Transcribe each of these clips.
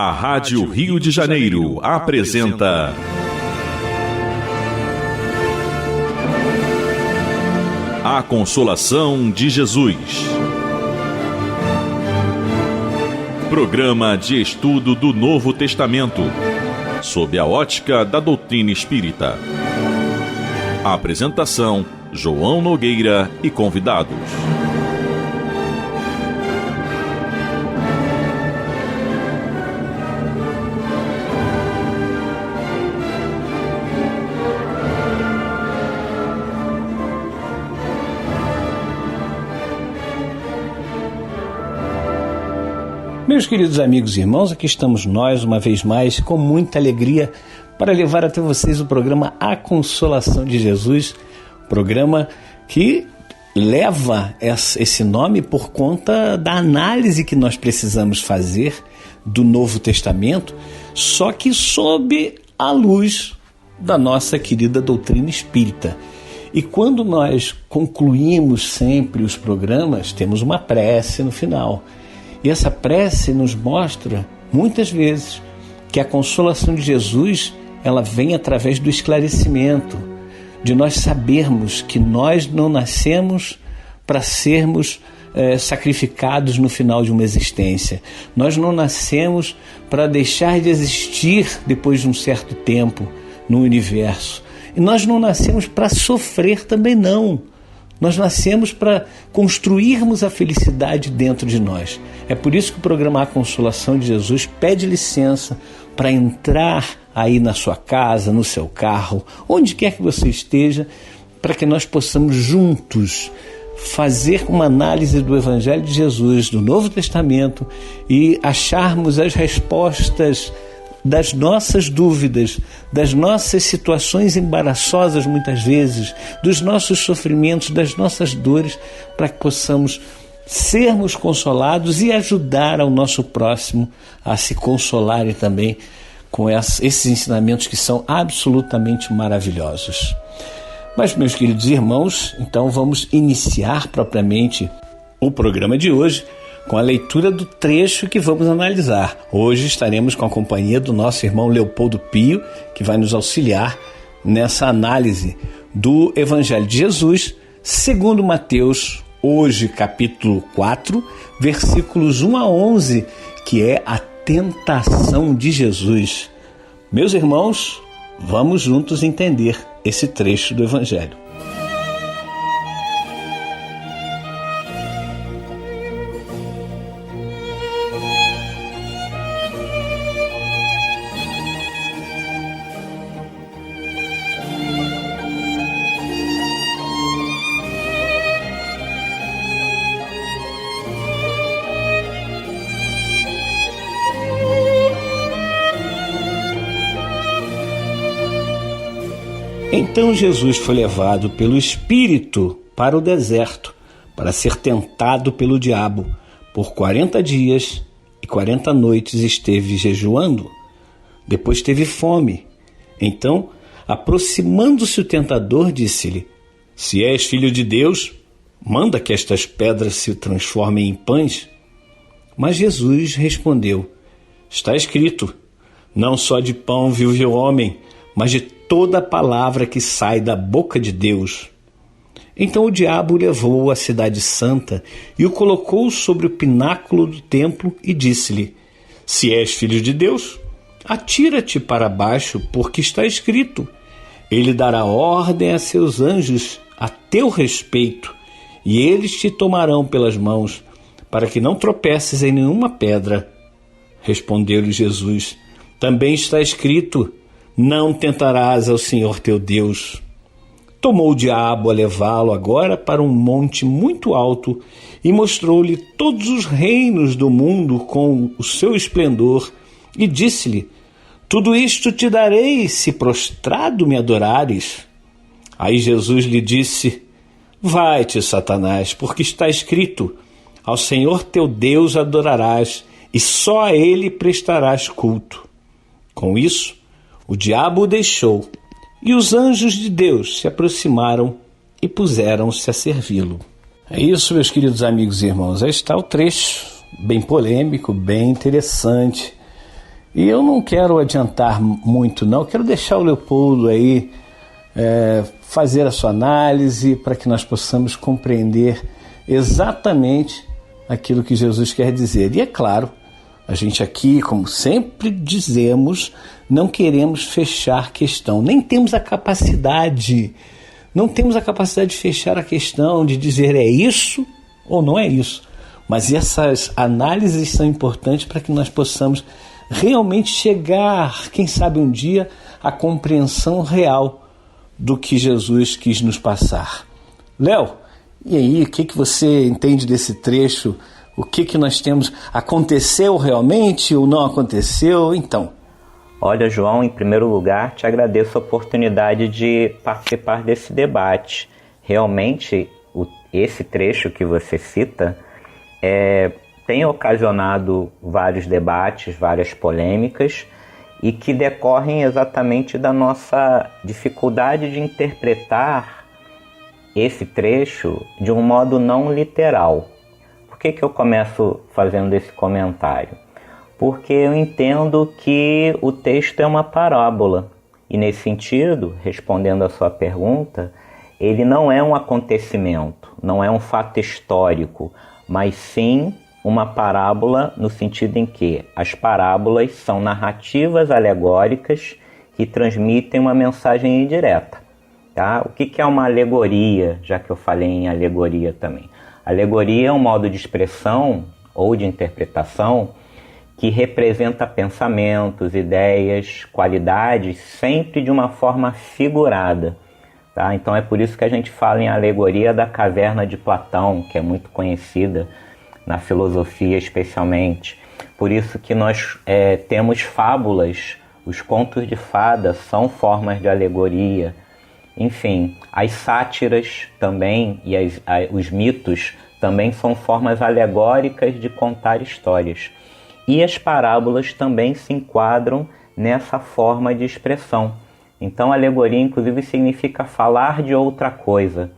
A Rádio Rio de Janeiro apresenta A Consolação de Jesus. Programa de estudo do Novo Testamento, sob a ótica da doutrina espírita. A apresentação: João Nogueira e convidados. Meus queridos amigos e irmãos, aqui estamos nós, uma vez mais, com muita alegria, para levar até vocês o programa A Consolação de Jesus, programa que leva esse nome por conta da análise que nós precisamos fazer do Novo Testamento, só que sob a luz da nossa querida doutrina espírita. E quando nós concluímos sempre os programas, temos uma prece no final. E essa prece nos mostra, muitas vezes, que a consolação de Jesus, ela vem através do esclarecimento, de nós sabermos que nós não nascemos para sermos sacrificados no final de uma existência. Nós não nascemos para deixar de existir depois de um certo tempo no universo. E nós não nascemos para sofrer também não. Nós nascemos para construirmos a felicidade dentro de nós. É por isso que o programa A Consolação de Jesus pede licença para entrar aí na sua casa, no seu carro, onde quer que você esteja, para que nós possamos juntos fazer uma análise do Evangelho de Jesus, do Novo Testamento, e acharmos as respostas das nossas dúvidas, das nossas situações embaraçosas muitas vezes, dos nossos sofrimentos, das nossas dores, para que possamos sermos consolados e ajudar ao nosso próximo a se consolarem também com esses ensinamentos que são absolutamente maravilhosos. Mas, meus queridos irmãos, então vamos iniciar propriamente o programa de hoje com a leitura do trecho que vamos analisar. Hoje estaremos com a companhia do nosso irmão Leopoldo Pio, que vai nos auxiliar nessa análise do Evangelho de Jesus, segundo Mateus, hoje capítulo 4, versículos 1 a 11, que é a tentação de Jesus. Meus irmãos, vamos juntos entender esse trecho do Evangelho. Então Jesus foi levado pelo Espírito para o deserto, para ser tentado pelo diabo. Por 40 dias e 40 noites esteve jejuando. Depois teve fome. Então, aproximando-se o tentador, disse-lhe: Se és filho de Deus, manda que estas pedras se transformem em pães. Mas Jesus respondeu: Está escrito, não só de pão vive o homem, mas de toda palavra que sai da boca de Deus. Então o diabo o levou à cidade santa e o colocou sobre o pináculo do templo e disse-lhe: Se és filho de Deus, atira-te para baixo, porque está escrito: Ele dará ordem a seus anjos a teu respeito, e eles te tomarão pelas mãos, para que não tropeces em nenhuma pedra. Respondeu-lhe Jesus: Também está escrito: Não tentarás ao Senhor teu Deus. Tomou o diabo a levá-lo agora para um monte muito alto e mostrou-lhe todos os reinos do mundo com o seu esplendor e disse-lhe: Tudo isto te darei se prostrado me adorares. Aí Jesus lhe disse: Vai-te, Satanás, porque está escrito: Ao Senhor teu Deus adorarás e só a Ele prestarás culto. Com isso, o diabo o deixou, e os anjos de Deus se aproximaram e puseram-se a servi-lo. É isso, meus queridos amigos e irmãos. Aí está o trecho, bem polêmico, bem interessante, E eu não quero adiantar muito não, quero deixar o Leopoldo aí fazer a sua análise para que nós possamos compreender exatamente aquilo que Jesus quer dizer. E é claro, a gente aqui, como sempre dizemos, não queremos fechar questão, nem temos a capacidade, não temos a capacidade de fechar a questão, de dizer é isso ou não é isso. Mas essas análises são importantes para que nós possamos realmente chegar, quem sabe um dia, à compreensão real do que Jesus quis nos passar. Léo, e aí, o que você entende desse trecho? O que nós temos? Aconteceu realmente ou não aconteceu? Então. Olha, João, em primeiro lugar, te agradeço a oportunidade de participar desse debate. Realmente, esse trecho que você cita tem ocasionado vários debates, várias polêmicas, e que decorrem exatamente da nossa dificuldade de interpretar esse trecho de um modo não literal. Por que eu começo fazendo esse comentário? Porque eu entendo que o texto é uma parábola, e nesse sentido, respondendo a sua pergunta, ele não é um acontecimento, não é um fato histórico, mas sim uma parábola no sentido em que as parábolas são narrativas alegóricas que transmitem uma mensagem indireta. Tá? O que é uma alegoria, já que eu falei em alegoria também? Alegoria é um modo de expressão ou de interpretação que representa pensamentos, ideias, qualidades, sempre de uma forma figurada. Tá? Então é por isso que a gente fala em alegoria da caverna de Platão, que é muito conhecida na filosofia especialmente. Por isso que nós temos fábulas, os contos de fada são formas de alegoria. Enfim, as sátiras também e os mitos também são formas alegóricas de contar histórias. E as parábolas também se enquadram nessa forma de expressão. Então, alegoria, inclusive, significa falar de outra coisa,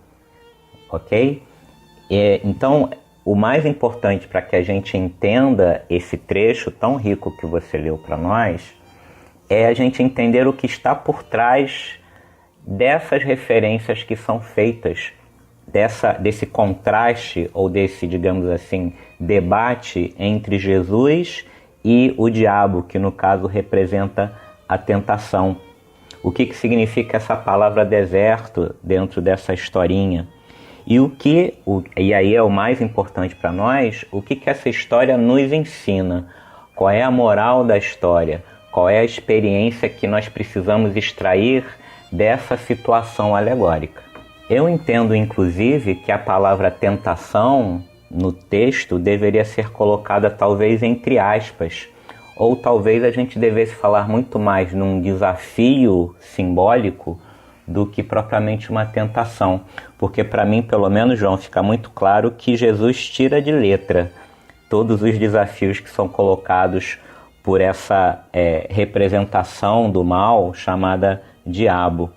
ok? Então, o mais importante para que a gente entenda esse trecho tão rico que você leu para nós é a gente entender o que está por trás dessas referências que são feitas, desse contraste ou desse, digamos assim, debate entre Jesus e o diabo, que no caso representa a tentação. O que significa essa palavra deserto dentro dessa historinha? E aí é o mais importante para nós, o que essa história nos ensina? Qual é a moral da história? Qual é a experiência que nós precisamos extrair dessa situação alegórica? Eu entendo, inclusive, que a palavra tentação no texto deveria ser colocada talvez entre aspas, ou talvez a gente devesse falar muito mais num desafio simbólico do que propriamente uma tentação. Porque para mim, pelo menos, João, fica muito claro que Jesus tira de letra todos os desafios que são colocados por essa representação do mal chamada diabo.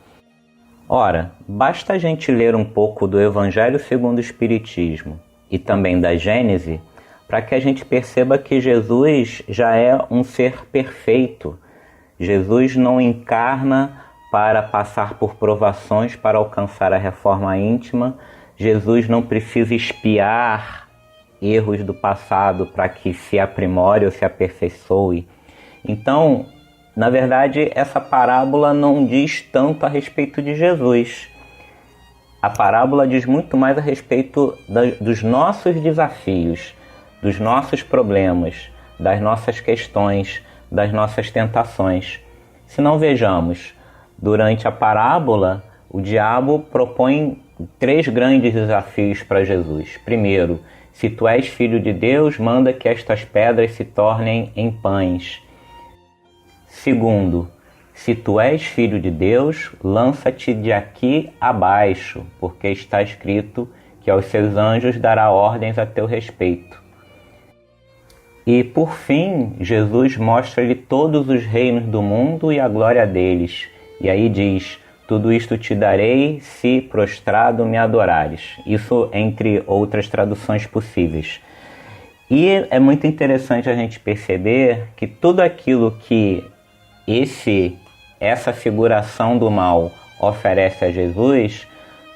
Ora, basta a gente ler um pouco do Evangelho segundo o Espiritismo e também da Gênese para que a gente perceba que Jesus já é um ser perfeito. Jesus não encarna para passar por provações para alcançar a reforma íntima. Jesus não precisa expiar erros do passado para que se aprimore ou se aperfeiçoe. Então, na verdade, essa parábola não diz tanto a respeito de Jesus. A parábola diz muito mais a respeito dos nossos desafios, dos nossos problemas, das nossas questões, das nossas tentações. Se não vejamos, durante a parábola, o diabo propõe 3 grandes desafios para Jesus. Primeiro, se tu és filho de Deus, manda que estas pedras se tornem em pães. Segundo, se tu és filho de Deus, lança-te de aqui abaixo, porque está escrito que aos seus anjos dará ordens a teu respeito. E por fim, Jesus mostra-lhe todos os reinos do mundo e a glória deles. E aí diz, tudo isto te darei se prostrado me adorares. Isso entre outras traduções possíveis. E é muito interessante a gente perceber que tudo aquilo que essa figuração do mal oferece a Jesus,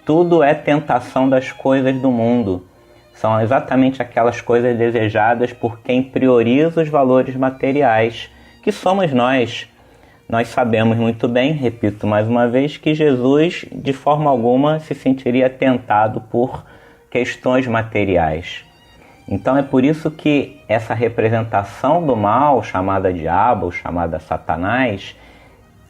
tudo é tentação das coisas do mundo. São exatamente aquelas coisas desejadas por quem prioriza os valores materiais, que somos nós. Nós sabemos muito bem, repito mais uma vez, que Jesus de forma alguma se sentiria tentado por questões materiais. Então é por isso que essa representação do mal, chamada diabo, chamada Satanás,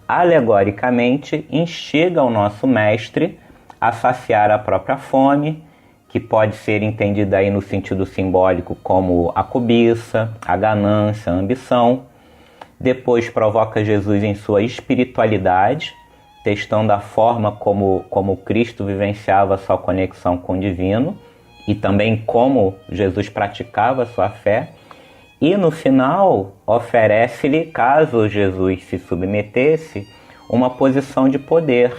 alegoricamente instiga o nosso mestre a saciar a própria fome, que pode ser entendida aí no sentido simbólico como a cobiça, a ganância, a ambição. Depois provoca Jesus em sua espiritualidade, testando a forma como Cristo vivenciava sua conexão com o divino e também como Jesus praticava sua fé. E no final oferece-lhe, caso Jesus se submetesse, uma posição de poder,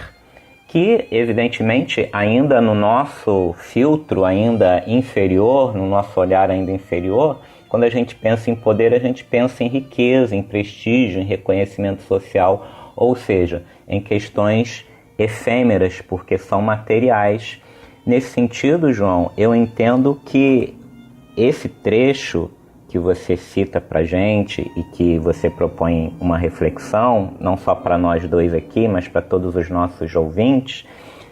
que evidentemente ainda no nosso filtro ainda inferior, no nosso olhar ainda inferior, quando a gente pensa em poder, a gente pensa em riqueza, em prestígio, em reconhecimento social, ou seja, em questões efêmeras, porque são materiais. Nesse sentido, João, eu entendo que esse trecho que você cita para a gente e que você propõe uma reflexão, não só para nós dois aqui, mas para todos os nossos ouvintes,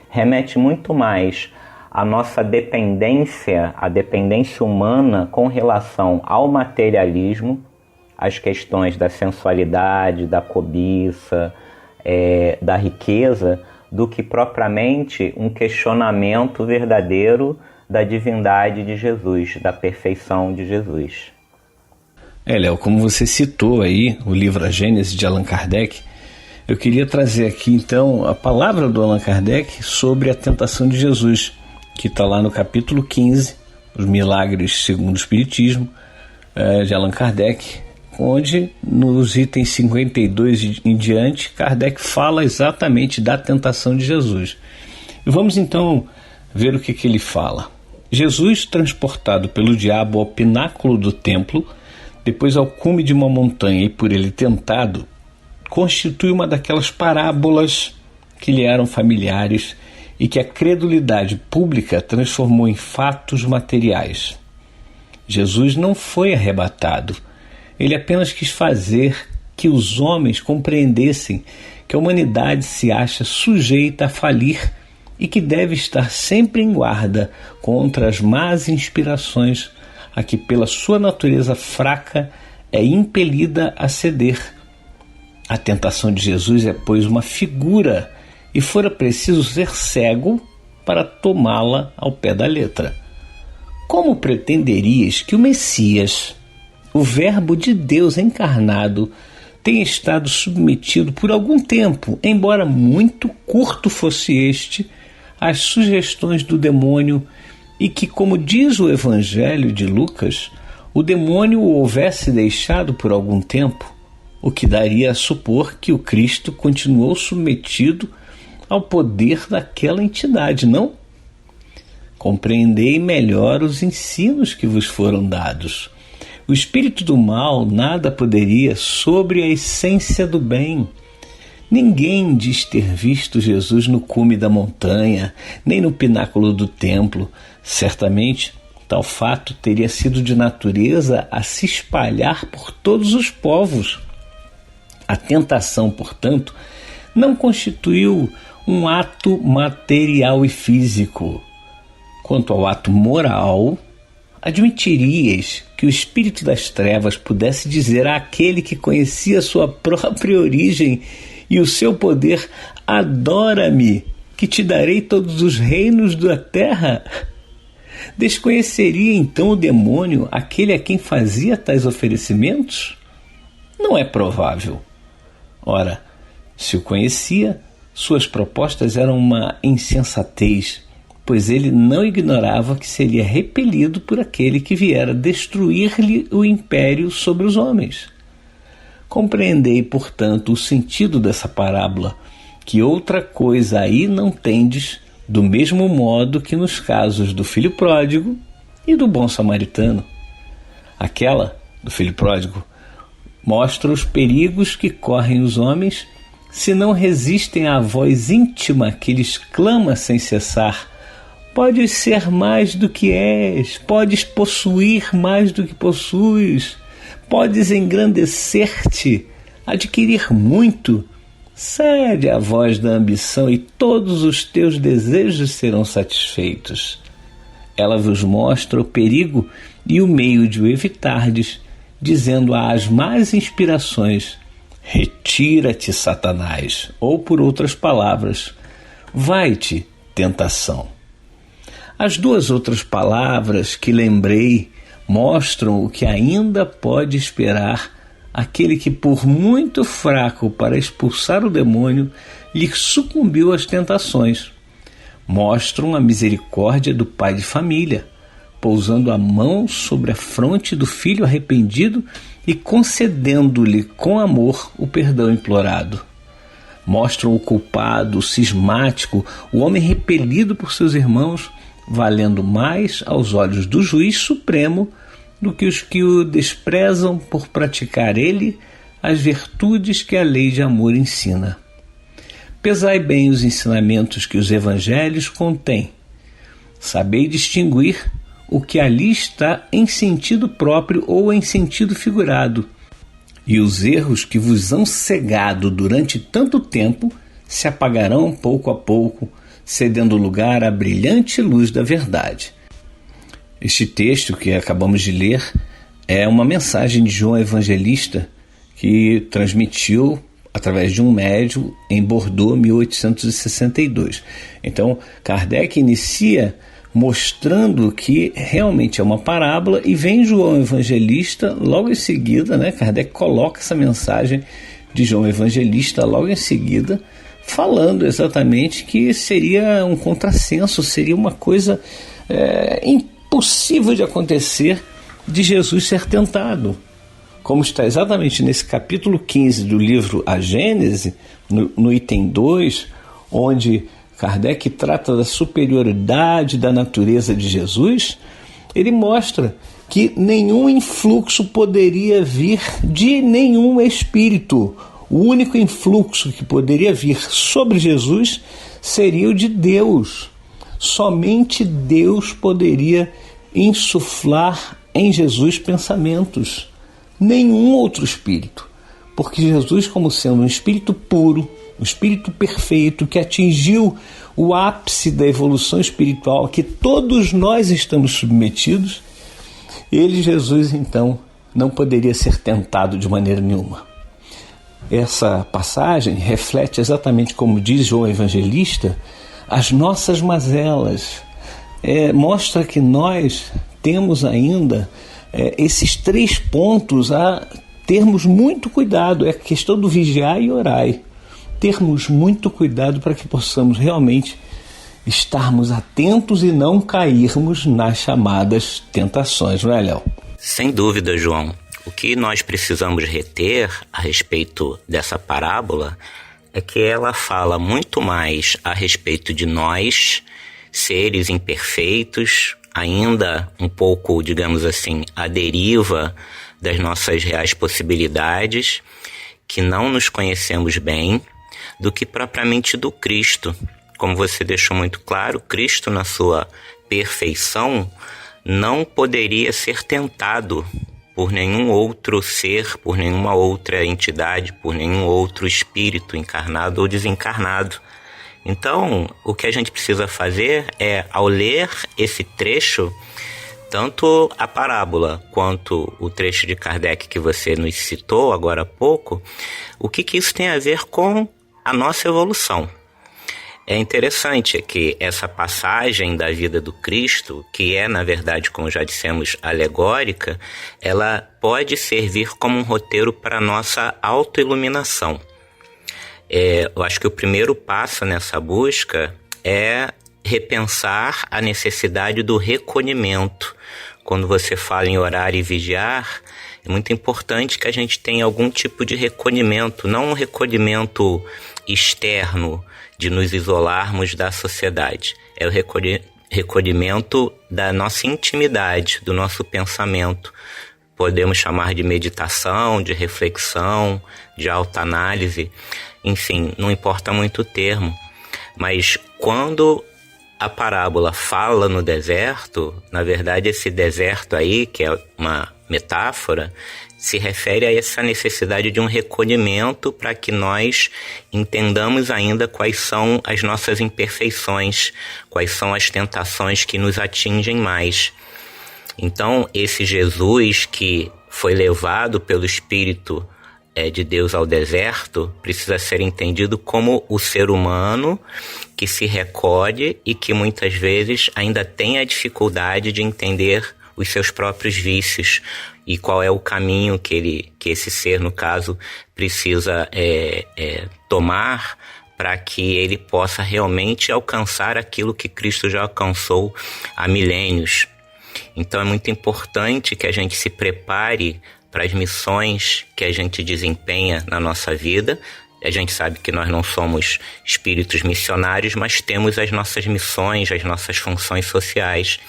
remete muito mais à nossa dependência, a dependência humana com relação ao materialismo, às questões da sensualidade, da cobiça, da riqueza, do que propriamente um questionamento verdadeiro da divindade de Jesus, da perfeição de Jesus. Léo, como você citou aí o livro A Gênese de Allan Kardec, eu queria trazer aqui então a palavra do Allan Kardec sobre a tentação de Jesus, que está lá no capítulo 15, Os Milagres segundo o Espiritismo, de Allan Kardec, onde nos itens 52 em diante, Kardec fala exatamente da tentação de Jesus. E vamos então ver o que ele fala. Jesus, transportado pelo diabo ao pináculo do templo, depois ao cume de uma montanha e por ele tentado, constitui uma daquelas parábolas que lhe eram familiares e que a credulidade pública transformou em fatos materiais. Jesus não foi arrebatado. Ele apenas quis fazer que os homens compreendessem que a humanidade se acha sujeita a falir e que deve estar sempre em guarda contra as más inspirações a que pela sua natureza fraca é impelida a ceder. A tentação de Jesus é, pois, uma figura e fora preciso ser cego para tomá-la ao pé da letra. Como pretenderias que o Messias, o Verbo de Deus encarnado, tenha estado submetido por algum tempo, embora muito curto fosse este, às sugestões do demônio e que, como diz o Evangelho de Lucas, o demônio o houvesse deixado por algum tempo, o que daria a supor que o Cristo continuou submetido ao poder daquela entidade, não? Compreendei melhor os ensinos que vos foram dados. O espírito do mal nada poderia sobre a essência do bem. Ninguém diz ter visto Jesus no cume da montanha, nem no pináculo do templo. Certamente, tal fato teria sido de natureza a se espalhar por todos os povos. A tentação, portanto, não constituiu um ato material e físico. Quanto ao ato moral, admitirias que o espírito das trevas pudesse dizer àquele que conhecia sua própria origem e o seu poder: adora-me, que te darei todos os reinos da terra? Desconheceria então o demônio aquele a quem fazia tais oferecimentos? Não é provável. Ora, se o conhecia, suas propostas eram uma insensatez, pois ele não ignorava que seria repelido por aquele que viera destruir-lhe o império sobre os homens. Compreendei, portanto, o sentido dessa parábola, que outra coisa aí não tendes, do mesmo modo que nos casos do filho pródigo e do bom samaritano. Aquela do filho pródigo mostra os perigos que correm os homens se não resistem à voz íntima que lhes clama sem cessar: podes ser mais do que és, podes possuir mais do que possuis, podes engrandecer-te, adquirir muito. Cede à voz da ambição e todos os teus desejos serão satisfeitos. Ela vos mostra o perigo e o meio de o evitardes, dizendo às más inspirações: retira-te, Satanás, ou por outras palavras, vai-te, tentação. As duas outras palavras que lembrei mostram o que ainda pode esperar aquele que, por muito fraco para expulsar o demônio, lhe sucumbiu às tentações. Mostram a misericórdia do pai de família, pousando a mão sobre a fronte do filho arrependido e concedendo-lhe com amor o perdão implorado. Mostram o culpado, o cismático, o homem repelido por seus irmãos, valendo mais aos olhos do juiz supremo do que os que o desprezam por praticar ele as virtudes que a lei de amor ensina. Pesai bem os ensinamentos que os evangelhos contêm. Sabei distinguir o que ali está em sentido próprio ou em sentido figurado, e os erros que vos hão cegado durante tanto tempo se apagarão pouco a pouco, cedendo lugar à brilhante luz da verdade. Este texto que acabamos de ler é uma mensagem de João Evangelista que transmitiu através de um médium em Bordeaux, 1862. Então, Kardec inicia mostrando que realmente é uma parábola e vem João Evangelista logo em seguida, né? Kardec coloca essa mensagem de João Evangelista logo em seguida, falando exatamente que seria um contrassenso, seria uma coisa impossível de acontecer de Jesus ser tentado. Como está exatamente nesse capítulo 15 do livro A Gênese, no item 2, onde Kardec trata da superioridade da natureza de Jesus, ele mostra que nenhum influxo poderia vir de nenhum espírito. O único influxo que poderia vir sobre Jesus seria o de Deus. Somente Deus poderia insuflar em Jesus pensamentos. Nenhum outro espírito. Porque Jesus, como sendo um espírito puro, um espírito perfeito, que atingiu o ápice da evolução espiritual a que todos nós estamos submetidos, ele, Jesus, então, não poderia ser tentado de maneira nenhuma. Essa passagem reflete exatamente, como diz João Evangelista, as nossas mazelas. Mostra que nós temos ainda esses 3 pontos a termos muito cuidado. É a questão do vigiar e orai. Termos muito cuidado para que possamos realmente estarmos atentos e não cairmos nas chamadas tentações, não é, Léo? Sem dúvida, João. O que nós precisamos reter a respeito dessa parábola é que ela fala muito mais a respeito de nós, seres imperfeitos, ainda um pouco, digamos assim, à deriva das nossas reais possibilidades, que não nos conhecemos bem, do que propriamente do Cristo. Como você deixou muito claro, Cristo, na sua perfeição, não poderia ser tentado por nenhum outro ser, por nenhuma outra entidade, por nenhum outro espírito encarnado ou desencarnado. Então, o que a gente precisa fazer é, ao ler esse trecho, tanto a parábola quanto o trecho de Kardec que você nos citou agora há pouco, o que isso tem a ver com a nossa evolução. É interessante que essa passagem da vida do Cristo, que é, na verdade, como já dissemos, alegórica, ela pode servir como um roteiro para a nossa autoiluminação. Eu acho que o primeiro passo nessa busca é repensar a necessidade do recolhimento. Quando você fala em orar e vigiar, é muito importante que a gente tenha algum tipo de recolhimento, não um recolhimento externo, de nos isolarmos da sociedade. É o recolhimento da nossa intimidade, do nosso pensamento, podemos chamar de meditação, de reflexão, de autoanálise, enfim, não importa muito o termo. Mas quando a parábola fala no deserto, na verdade esse deserto aí, que é uma metáfora, se refere a essa necessidade de um recolhimento para que nós entendamos ainda quais são as nossas imperfeições, quais são as tentações que nos atingem mais. Então, esse Jesus que foi levado pelo Espírito de Deus ao deserto precisa ser entendido como o ser humano que se recolhe e que muitas vezes ainda tem a dificuldade de entender os seus próprios vícios e qual é o caminho que esse ser, no caso, precisa tomar para que ele possa realmente alcançar aquilo que Cristo já alcançou há milênios. Então é muito importante que a gente se prepare para as missões que a gente desempenha na nossa vida. A gente sabe que nós não somos espíritos missionários, mas temos as nossas missões, as nossas funções sociais.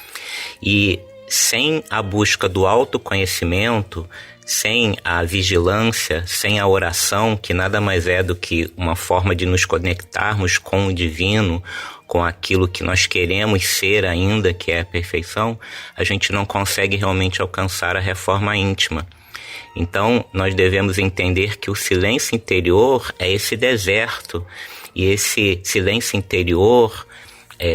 E sem a busca do autoconhecimento, sem a vigilância, sem a oração, que nada mais é do que uma forma de nos conectarmos com o divino, com aquilo que nós queremos ser ainda, que é a perfeição, a gente não consegue realmente alcançar a reforma íntima. Então, nós devemos entender que o silêncio interior é esse deserto, e esse silêncio interior,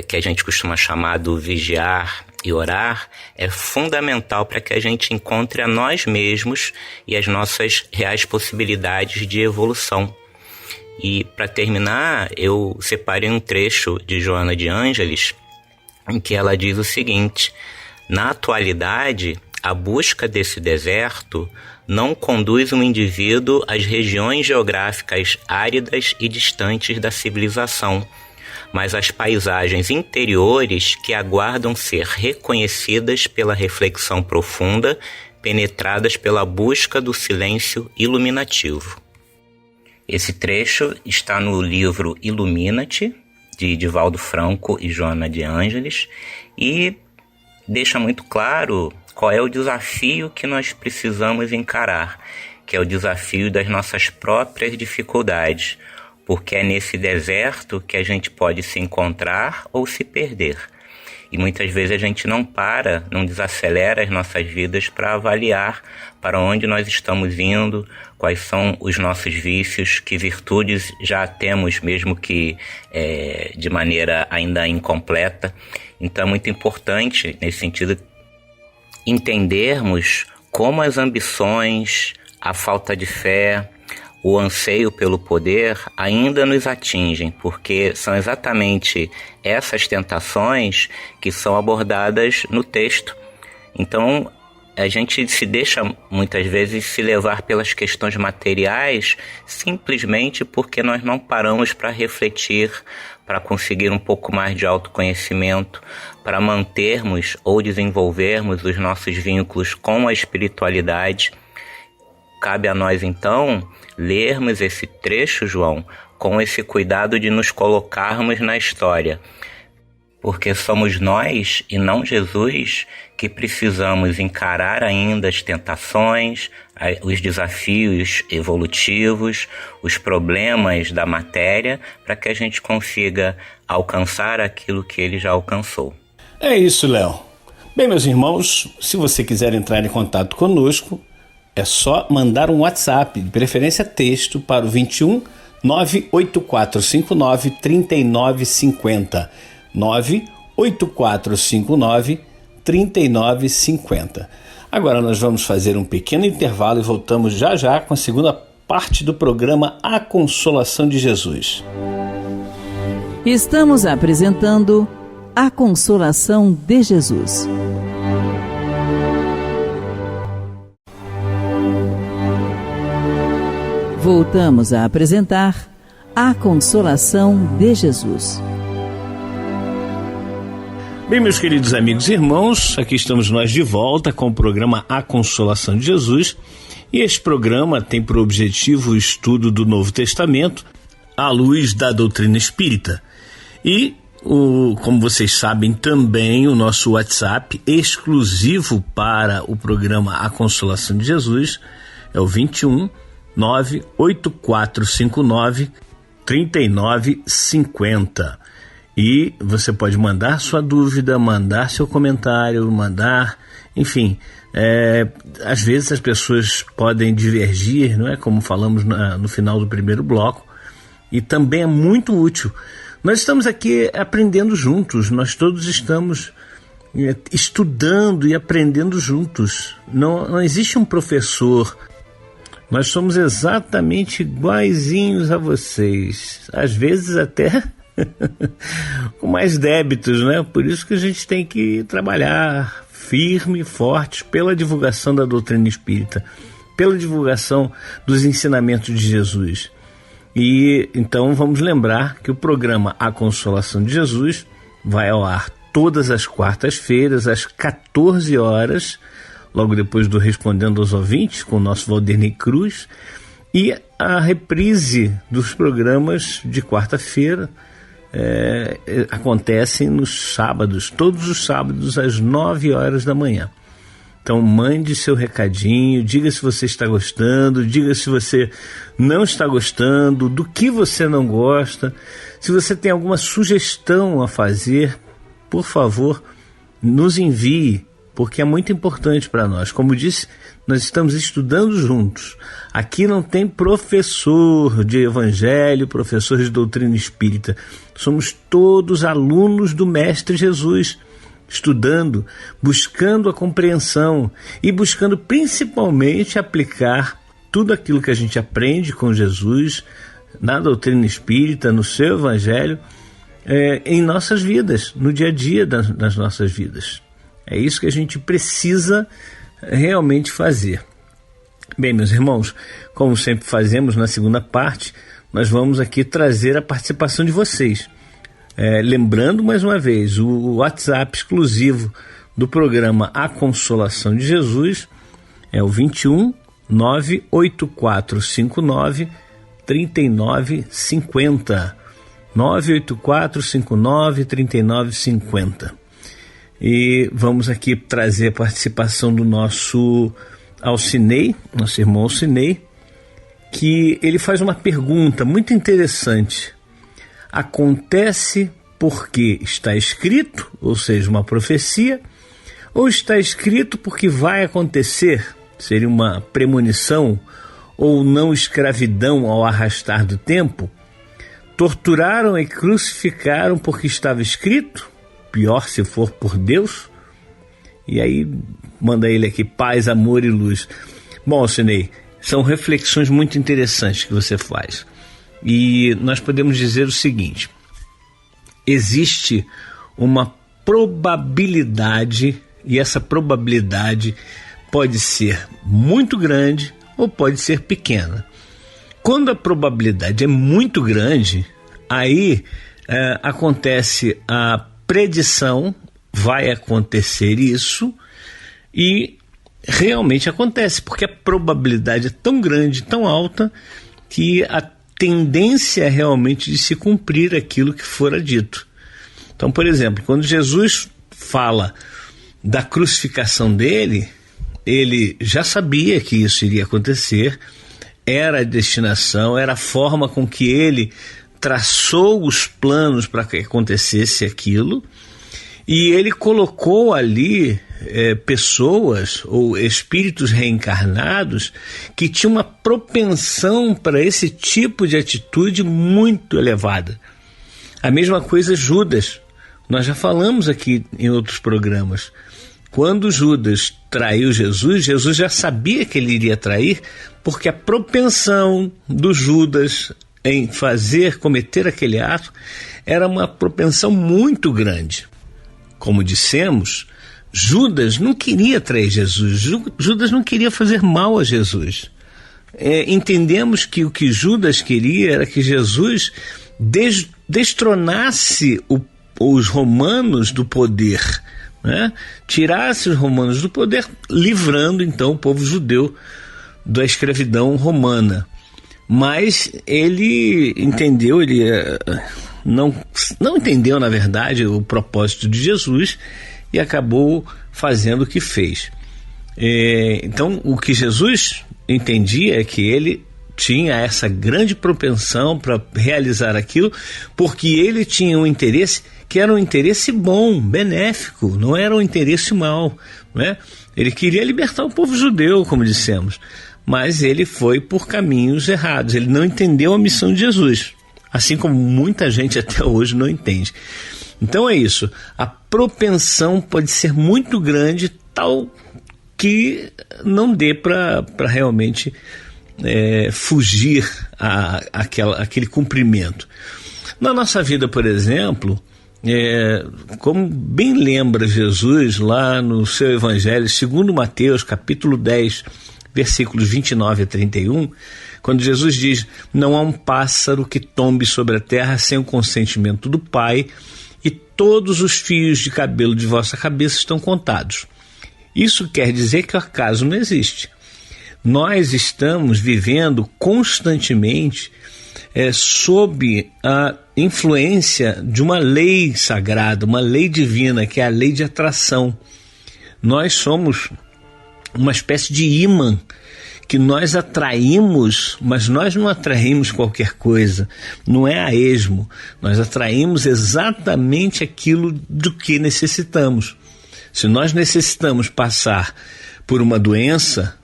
que a gente costuma chamar do vigiar e orar, é fundamental para que a gente encontre a nós mesmos e as nossas reais possibilidades de evolução. E, para terminar, eu separei um trecho de Joana de Ângeles, em que ela diz o seguinte: na atualidade, a busca desse deserto não conduz um indivíduo às regiões geográficas áridas e distantes da civilização, mas às paisagens interiores que aguardam ser reconhecidas pela reflexão profunda, penetradas pela busca do silêncio iluminativo. Esse trecho está no livro Ilumina-te, de Divaldo Franco e Joana de Ângeles, e deixa muito claro qual é o desafio que nós precisamos encarar, que é o desafio das nossas próprias dificuldades, porque é nesse deserto que a gente pode se encontrar ou se perder. E muitas vezes a gente não desacelera as nossas vidas para avaliar para onde nós estamos indo, quais são os nossos vícios, que virtudes já temos, mesmo que de maneira ainda incompleta. Então é muito importante, nesse sentido, entendermos como as ambições, a falta de fé, o anseio pelo poder ainda nos atingem, porque são exatamente essas tentações que são abordadas no texto. Então, a gente se deixa muitas vezes se levar pelas questões materiais simplesmente porque nós não paramos para refletir, para conseguir um pouco mais de autoconhecimento, para mantermos ou desenvolvermos os nossos vínculos com a espiritualidade. Cabe a nós, então, lermos esse trecho, João, com esse cuidado de nos colocarmos na história, porque somos nós e não Jesus que precisamos encarar ainda as tentações, os desafios evolutivos, os problemas da matéria, para que a gente consiga alcançar aquilo que ele já alcançou. É isso, Léo. Bem, meus irmãos, se você quiser entrar em contato conosco, é só mandar um WhatsApp, de preferência texto, para o 21 98459 3950. 98459 3950. Agora nós vamos fazer um pequeno intervalo e voltamos já já com a segunda parte do programa A Consolação de Jesus. Estamos apresentando A Consolação de Jesus. Voltamos a apresentar A Consolação de Jesus. Bem, meus queridos amigos e irmãos, aqui estamos nós de volta com o programa A Consolação de Jesus. E este programa tem por objetivo o estudo do Novo Testamento à luz da doutrina espírita. E como vocês sabem, também o nosso WhatsApp exclusivo para o programa A Consolação de Jesus é o 21 98459 3950. E você pode mandar sua dúvida, mandar seu comentário, enfim, às vezes as pessoas podem divergir, não é? Como falamos no final do primeiro bloco, e também é muito útil. Nós estamos aqui aprendendo juntos, nós todos estamos estudando e aprendendo juntos. Não existe um professor, nós somos exatamente iguaizinhos a vocês, às vezes até com mais débitos, né? Por isso que a gente tem que trabalhar firme e forte pela divulgação da doutrina espírita, pela divulgação dos ensinamentos de Jesus. E então vamos lembrar que o programa A Consolação de Jesus vai ao ar todas as quartas-feiras, às 14 horas, logo depois do Respondendo aos Ouvintes, com o nosso Valderney Cruz, e a reprise dos programas de quarta-feira acontecem nos sábados, todos os sábados, às 9 horas da manhã. Então mande seu recadinho, diga se você está gostando, diga se você não está gostando, do que você não gosta. Se você tem alguma sugestão a fazer, por favor, nos envie, porque é muito importante para nós. Como disse, nós estamos estudando juntos. Aqui não tem professor de evangelho, professor de doutrina espírita. Somos todos alunos do Mestre Jesus, estudando, buscando a compreensão e buscando principalmente aplicar tudo aquilo que a gente aprende com Jesus, na doutrina espírita, no seu evangelho, em nossas vidas, no dia a dia das nossas vidas. É isso que a gente precisa realmente fazer. Bem, meus irmãos, como sempre fazemos na segunda parte, nós vamos aqui trazer a participação de vocês. Lembrando mais uma vez, o WhatsApp exclusivo do programa A Consolação de Jesus é o 21 98459 3950. 98459 3950. E vamos aqui trazer a participação do nosso Alcinei, nosso irmão Alcinei, que ele faz uma pergunta muito interessante. Acontece porque está escrito, ou seja, uma profecia, ou está escrito porque vai acontecer? Seria uma premonição ou não escravidão ao arrastar do tempo? Torturaram e crucificaram porque estava escrito? Pior se for por Deus? E aí manda ele aqui, paz, amor e luz. Bom, Alcinei, são reflexões muito interessantes que você faz. E nós podemos dizer o seguinte: existe uma probabilidade, e essa probabilidade pode ser muito grande ou pode ser pequena. Quando a probabilidade é muito grande, aí acontece a predição, vai acontecer isso, e realmente acontece, porque a probabilidade é tão grande, tão alta, que a tendência é realmente de se cumprir aquilo que fora dito. Então, por exemplo, quando Jesus fala da crucificação dele, ele já sabia que isso iria acontecer, era a destinação, era a forma com que ele traçou os planos para que acontecesse aquilo, e ele colocou ali pessoas ou espíritos reencarnados que tinham uma propensão para esse tipo de atitude muito elevada. A mesma coisa Judas. Nós já falamos aqui em outros programas. Quando Judas traiu Jesus, Jesus já sabia que ele iria trair, porque a propensão do Judas em cometer aquele ato era uma propensão muito grande. Como dissemos, Judas não queria trair Jesus, Judas não queria fazer mal a Jesus. Entendemos que o que Judas queria era que Jesus destronasse os romanos do poder, né? Tirasse os romanos do poder, livrando então o povo judeu da escravidão romana. Mas ele entendeu, não entendeu, na verdade, o propósito de Jesus e acabou fazendo o que fez. Então, o que Jesus entendia é que ele tinha essa grande propensão para realizar aquilo, porque ele tinha um interesse que era um interesse bom, benéfico, não era um interesse mau, né? Ele queria libertar o povo judeu, como dissemos, mas ele foi por caminhos errados, ele não entendeu a missão de Jesus, assim como muita gente até hoje não entende. Então é isso, a propensão pode ser muito grande, tal que não dê para realmente fugir àquele cumprimento. Na nossa vida, por exemplo, como bem lembra Jesus lá no seu Evangelho, segundo Mateus, capítulo 10, versículos 29 a 31, quando Jesus diz: não há um pássaro que tombe sobre a terra sem o consentimento do Pai, e todos os fios de cabelo de vossa cabeça estão contados. Isso quer dizer que o acaso não existe. Nós estamos vivendo constantemente sob a influência de uma lei sagrada, uma lei divina, que é a lei de atração. Nós somos uma espécie de ímã que nós atraímos, mas nós não atraímos qualquer coisa, não é a esmo. Nós atraímos exatamente aquilo do que necessitamos. Se nós necessitamos passar por uma doença,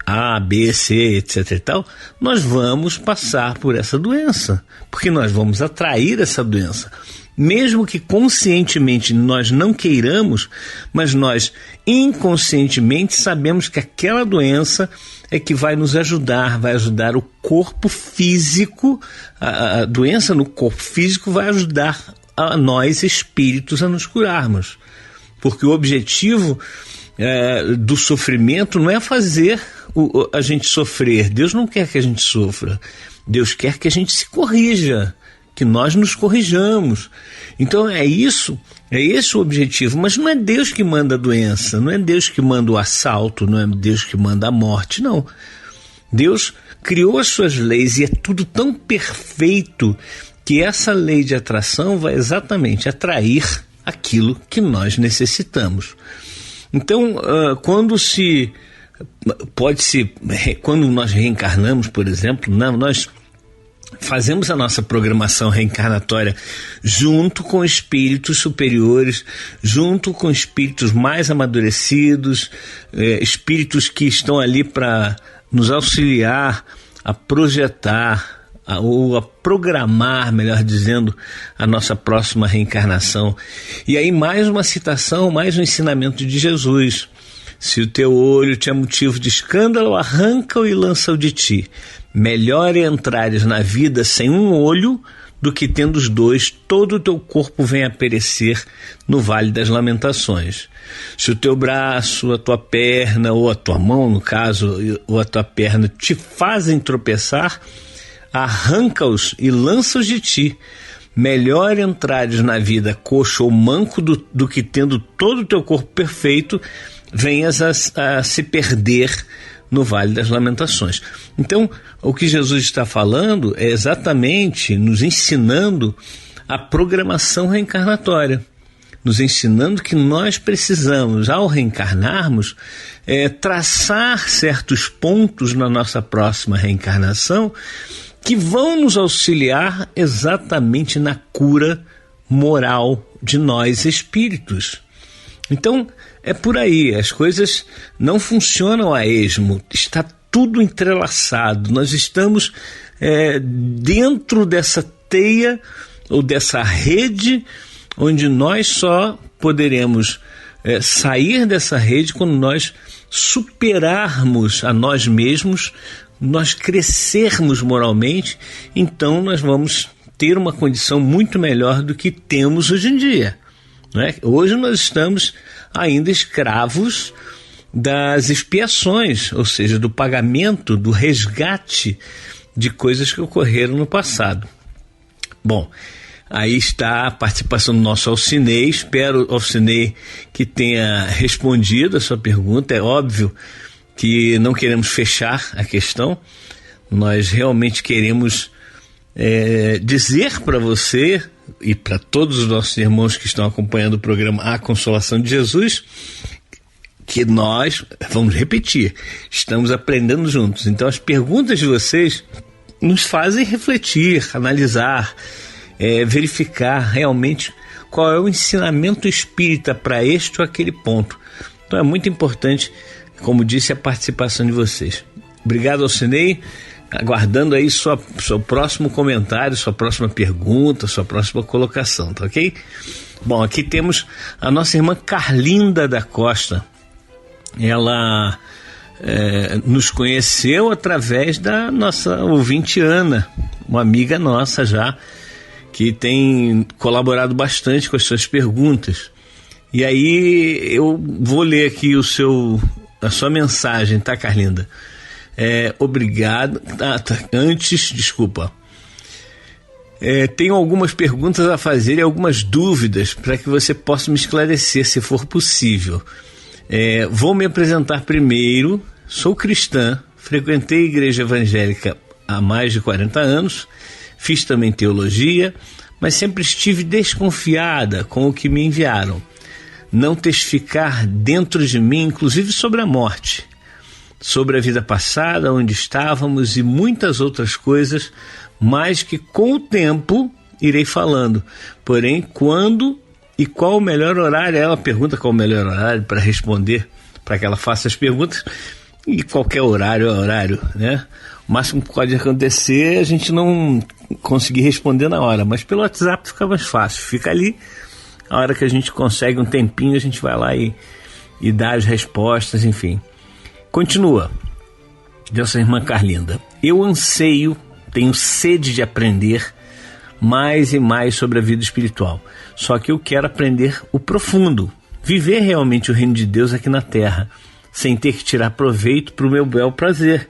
A, B, C, etc. e tal, nós vamos passar por essa doença, porque nós vamos atrair essa doença. Mesmo que conscientemente nós não queiramos, mas nós inconscientemente sabemos que aquela doença é que vai nos ajudar, vai ajudar o corpo físico, a doença no corpo físico vai ajudar a nós espíritos a nos curarmos. Porque o objetivo do sofrimento não é fazer a gente sofrer. Deus não quer que a gente sofra. Deus quer que a gente se corrija, que nós nos corrijamos. Então é esse o objetivo. Mas não é Deus que manda a doença, não é Deus que manda o assalto, não é Deus que manda a morte, não. Deus criou as suas leis e é tudo tão perfeito que essa lei de atração vai exatamente atrair aquilo que nós necessitamos. Então, quando nós reencarnamos, por exemplo, nós fazemos a nossa programação reencarnatória junto com espíritos superiores, junto com espíritos mais amadurecidos, espíritos que estão ali para nos auxiliar a projetar ou a programar, melhor dizendo, a nossa próxima reencarnação. E aí mais uma citação, mais um ensinamento de Jesus: se o teu olho te é motivo de escândalo, arranca-o e lança-o de ti. Melhor é entrares na vida sem um olho do que tendo os dois, todo o teu corpo vem a perecer no vale das lamentações. Se o teu braço, a tua perna, ou a tua mão, no caso, ou a tua perna, te fazem tropeçar, arranca-os e lança-os de ti. Melhor entrares na vida coxo ou manco do que tendo todo o teu corpo perfeito, venhas a se perder no Vale das Lamentações. Então, o que Jesus está falando é exatamente nos ensinando a programação reencarnatória, nos ensinando que nós precisamos, ao reencarnarmos, traçar certos pontos na nossa próxima reencarnação que vão nos auxiliar exatamente na cura moral de nós espíritos. Então, é por aí, as coisas não funcionam a esmo, está tudo entrelaçado, nós estamos dentro dessa teia ou dessa rede onde nós só poderemos sair dessa rede quando nós superarmos a nós mesmos, nós crescermos moralmente, então nós vamos ter uma condição muito melhor do que temos hoje em dia. Né? Hoje nós estamos ainda escravos das expiações, ou seja, do pagamento, do resgate de coisas que ocorreram no passado. Bom, aí está a participação do nosso Alcinei. Espero, Alcinei, que tenha respondido a sua pergunta. É óbvio que não queremos fechar a questão, nós realmente queremos dizer para você e para todos os nossos irmãos que estão acompanhando o programa A Consolação de Jesus, que nós, vamos repetir, estamos aprendendo juntos. Então as perguntas de vocês nos fazem refletir, analisar, verificar realmente qual é o ensinamento espírita para este ou aquele ponto. Então é muito importante, como disse, a participação de vocês. Obrigado, Alcinei, aguardando aí seu próximo comentário, sua próxima pergunta, sua próxima colocação, tá ok? Bom, aqui temos a nossa irmã Carlinda da Costa. Ela nos conheceu através da nossa ouvinte Ana, uma amiga nossa já, que tem colaborado bastante com as suas perguntas. E aí eu vou ler aqui a sua mensagem, tá, Carlinda? Obrigado. Desculpa. Tenho algumas perguntas a fazer e algumas dúvidas para que você possa me esclarecer, se for possível. Vou me apresentar primeiro. Sou cristã, frequentei a igreja evangélica há mais de 40 anos, fiz também teologia, mas sempre estive desconfiada com o que me enviaram. Não testificar dentro de mim, inclusive sobre a morte, sobre a vida passada, onde estávamos e muitas outras coisas, mas que com o tempo irei falando. Porém, quando e qual o melhor horário? Ela pergunta qual o melhor horário para responder, para que ela faça as perguntas, e qualquer horário é horário, né? O máximo que pode acontecer é a gente não conseguir responder na hora, mas pelo WhatsApp fica mais fácil, fica ali, a hora que a gente consegue um tempinho, a gente vai lá e dá as respostas, enfim. Continua, dessa irmã Carlinda. Eu anseio, tenho sede de aprender mais e mais sobre a vida espiritual. Só que eu quero aprender o profundo, viver realmente o reino de Deus aqui na terra, sem ter que tirar proveito para o meu bel prazer,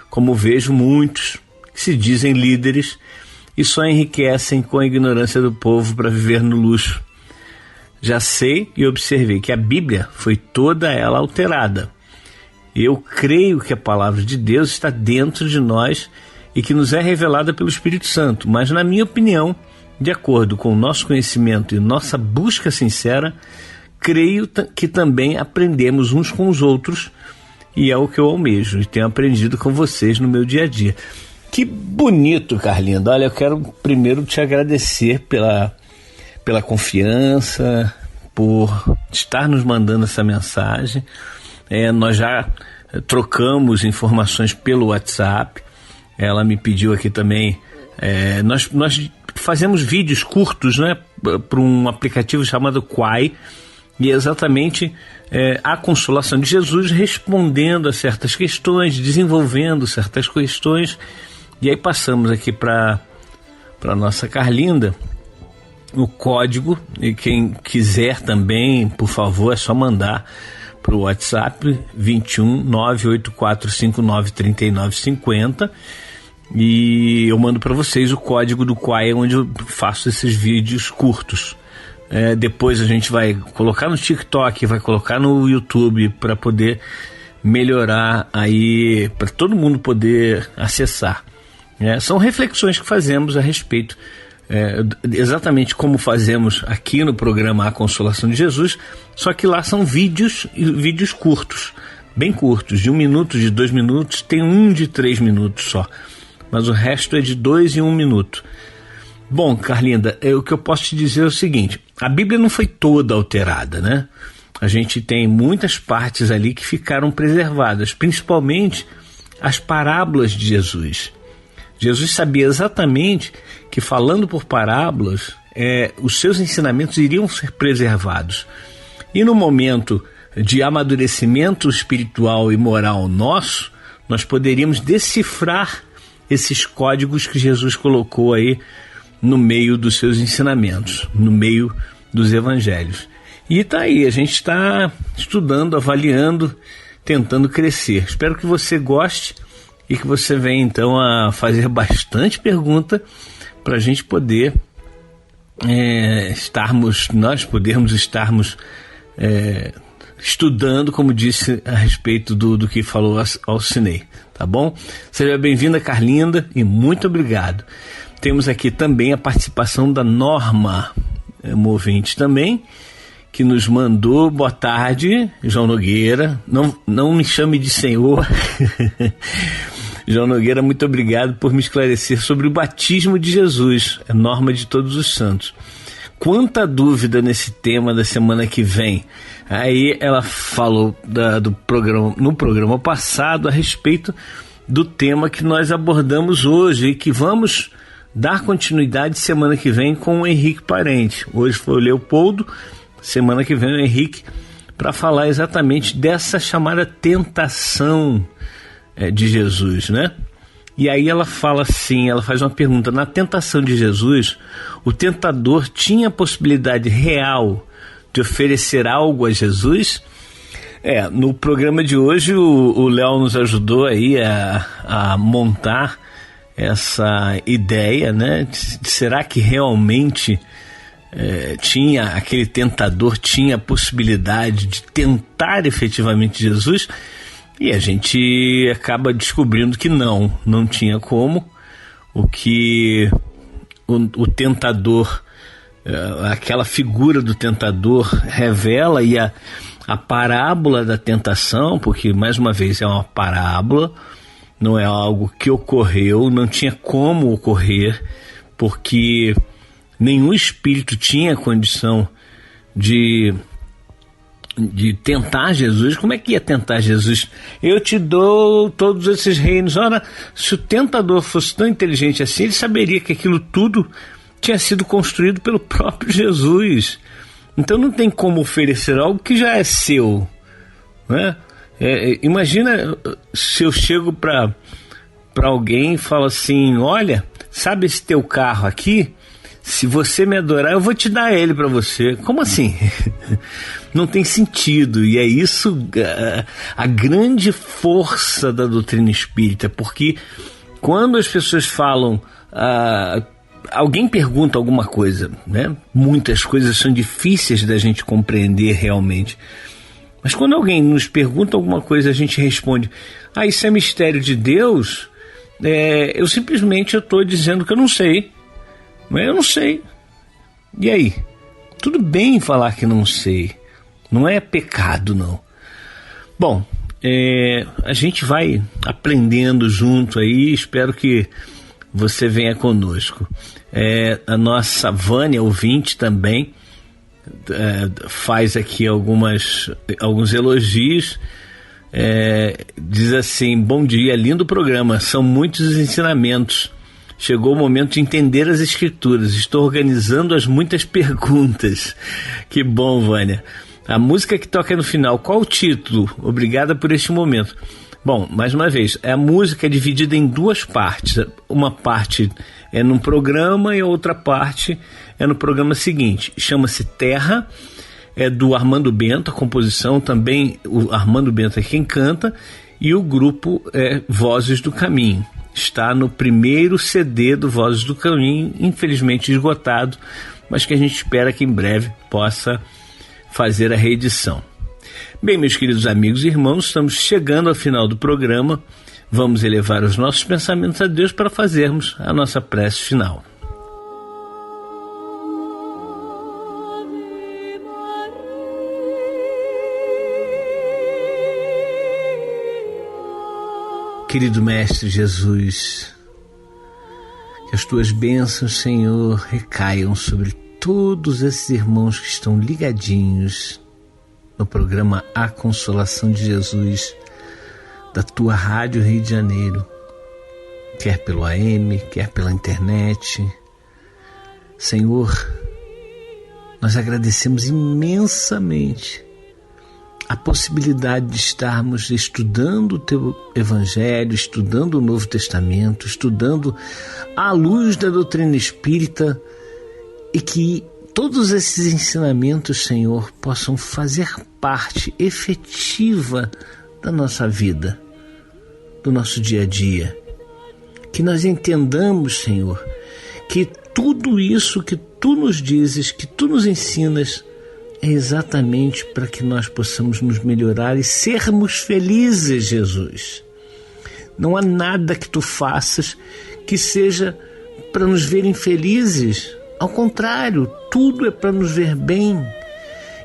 como vejo muitos que se dizem líderes e só enriquecem com a ignorância do povo para viver no luxo. Já sei e observei que a Bíblia foi toda ela alterada. Eu creio que a palavra de Deus está dentro de nós e que nos é revelada pelo Espírito Santo, mas na minha opinião, de acordo com o nosso conhecimento e nossa busca sincera, creio que também aprendemos uns com os outros, e é o que eu almejo e tenho aprendido com vocês no meu dia a dia. Que bonito, Carlinda. Olha, eu quero primeiro te agradecer pela confiança, por estar nos mandando essa mensagem. Nós já trocamos informações pelo WhatsApp. Ela me pediu aqui também. Nós fazemos vídeos curtos, né, para um aplicativo chamado Quai, e é exatamente a Consolação de Jesus respondendo a certas questões, desenvolvendo certas questões. E aí passamos aqui para a nossa Carlinda o código, e quem quiser também, por favor, é só mandar para o WhatsApp 21 98459 3950, e eu mando para vocês o código do Quai, onde eu faço esses vídeos curtos. Depois a gente vai colocar no TikTok, vai colocar no YouTube para poder melhorar aí, para todo mundo poder acessar. São reflexões que fazemos a respeito, exatamente como fazemos aqui no programa A Consolação de Jesus, só que lá são vídeos curtos, bem curtos, de 1 minuto, de 2 minutos, tem um de 3 minutos só, mas o resto é de 2 e 1 minuto. Bom, Carlinda, o que eu posso te dizer é o seguinte: a Bíblia não foi toda alterada, né? A gente tem muitas partes ali que ficaram preservadas, principalmente as parábolas de Jesus. Jesus sabia exatamente que, falando por parábolas, os seus ensinamentos iriam ser preservados. E no momento de amadurecimento espiritual e moral nosso, nós poderíamos decifrar esses códigos que Jesus colocou aí no meio dos seus ensinamentos, no meio dos evangelhos. E tá aí, a gente está estudando, avaliando, tentando crescer. Espero que você goste e que você venha então a fazer bastante pergunta para a gente poder nós podermos estarmos estudando, como disse, a respeito do que falou Alcinei, tá bom? Seja bem-vinda, Carlinda, e muito obrigado. Temos aqui também a participação da Norma, uma ouvinte também, que nos mandou: boa tarde, João Nogueira, não me chame de senhor. João Nogueira, muito obrigado por me esclarecer sobre o batismo de Jesus, a Norma de Todos os Santos. Quanta dúvida nesse tema da semana que vem. Aí ela falou no programa passado a respeito do tema que nós abordamos hoje e que vamos dar continuidade semana que vem com o Henrique Parente. Hoje foi o Leopoldo, semana que vem o Henrique, para falar exatamente dessa chamada tentação de Jesus, né? E aí ela fala assim, ela faz uma pergunta: na tentação de Jesus, o tentador tinha a possibilidade real de oferecer algo a Jesus? No programa de hoje o Léo nos ajudou aí a montar essa ideia, né? Será que realmente aquele tentador tinha a possibilidade de tentar efetivamente Jesus? E a gente acaba descobrindo que não tinha como. O que o tentador, aquela figura do tentador revela, e a parábola da tentação, porque mais uma vez é uma parábola, não é algo que ocorreu, não tinha como ocorrer, porque nenhum espírito tinha condição de tentar Jesus. Como é que ia tentar Jesus? Eu te dou todos esses reinos. Ora, se o tentador fosse tão inteligente assim, ele saberia que aquilo tudo tinha sido construído pelo próprio Jesus. Então não tem como oferecer algo que já é seu, né? Imagina se eu chego para alguém e falo assim: olha, sabe esse teu carro aqui? Se você me adorar, eu vou te dar ele para você. Como assim? Não tem sentido. E é isso a grande força da doutrina espírita, porque quando as pessoas falam, alguém pergunta alguma coisa, né? Muitas coisas são difíceis da gente compreender realmente. Mas quando alguém nos pergunta alguma coisa, a gente responde: isso é mistério de Deus. Eu simplesmente estou dizendo que eu não sei. Mas eu não sei. E aí? Tudo bem falar que não sei. Não é pecado, não. Bom, a gente vai aprendendo junto aí. Espero que você venha conosco. A nossa Vânia, ouvinte, também faz aqui alguns elogios. Diz assim: bom dia, lindo programa, são muitos os ensinamentos. Chegou o momento de entender as escrituras. Estou organizando as muitas perguntas. Que bom, Vânia. A música que toca no final, qual o título? Obrigada por este momento. Bom, mais uma vez, a música é dividida em duas partes. Uma parte é num programa e a outra parte é no programa seguinte. Chama-se Terra, é do Armando Bento, a composição também, o Armando Bento é quem canta, e o grupo é Vozes do Caminho. Está no primeiro CD do Vozes do Caminho, infelizmente esgotado, mas que a gente espera que em breve possa fazer a reedição. Bem, meus queridos amigos e irmãos, estamos chegando ao final do programa. Vamos elevar os nossos pensamentos a Deus para fazermos a nossa prece final. Querido Mestre Jesus, que as Tuas bênçãos, Senhor, recaiam sobre todos esses irmãos que estão ligadinhos no programa A Consolação de Jesus, da Tua Rádio Rio de Janeiro, quer pelo AM, quer pela internet. Senhor, nós agradecemos imensamente a possibilidade de estarmos estudando o Teu Evangelho, estudando o Novo Testamento, estudando à luz da doutrina espírita, e que todos esses ensinamentos, Senhor, possam fazer parte efetiva da nossa vida, do nosso dia a dia. Que nós entendamos, Senhor, que tudo isso que Tu nos dizes, que Tu nos ensinas, é exatamente para que nós possamos nos melhorar e sermos felizes, Jesus. Não há nada que Tu faças que seja para nos verem felizes. Ao contrário, tudo é para nos ver bem.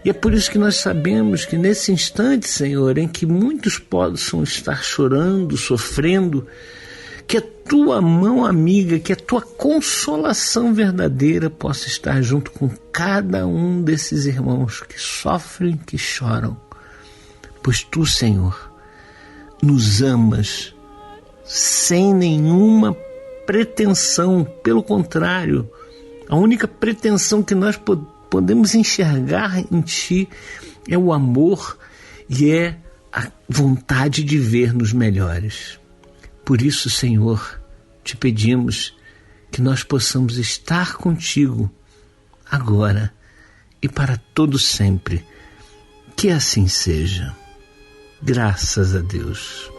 E é por isso que nós sabemos que nesse instante, Senhor, em que muitos possam estar chorando, sofrendo, que a tua mão amiga, que a tua consolação verdadeira possa estar junto com cada um desses irmãos que sofrem, que choram. Pois tu, Senhor, nos amas sem nenhuma pretensão. Pelo contrário, a única pretensão que nós podemos enxergar em ti é o amor e é a vontade de ver-nos melhores. Por isso, Senhor, te pedimos que nós possamos estar contigo agora e para todo sempre. Que assim seja. Graças a Deus.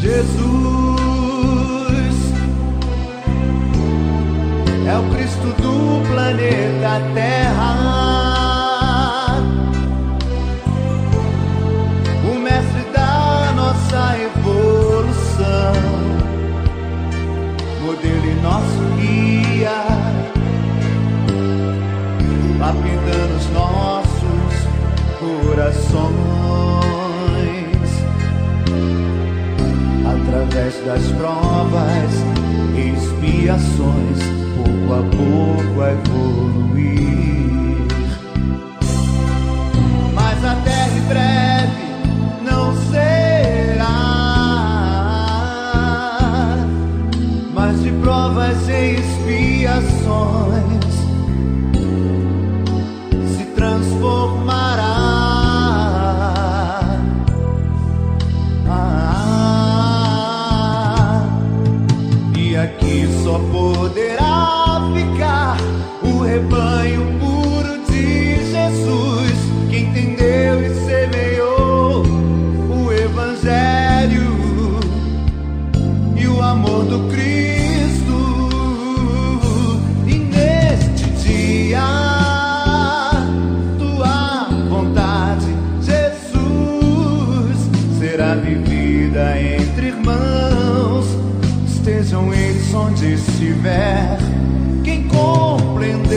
Jesus é o Cristo do planeta Terra, o mestre da nossa evolução, modelo e nosso guia, lapidando os nossos corações. Através das provas e expiações, pouco a pouco a evoluir. Mas a terra em breve não será mais de provas e expiações, se transformará. Aqui só poderá ficar o rebanho puro de Jesus, que entendeu e semeou o Evangelho e o amor do Cristo. E neste dia, tua vontade, Jesus, será vivida entre irmãos. Estejam eles onde estiver, quem compreendeu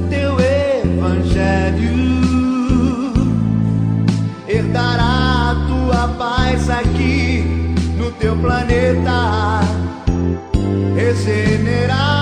teu Evangelho herdará a tua paz aqui no teu planeta, regenerar.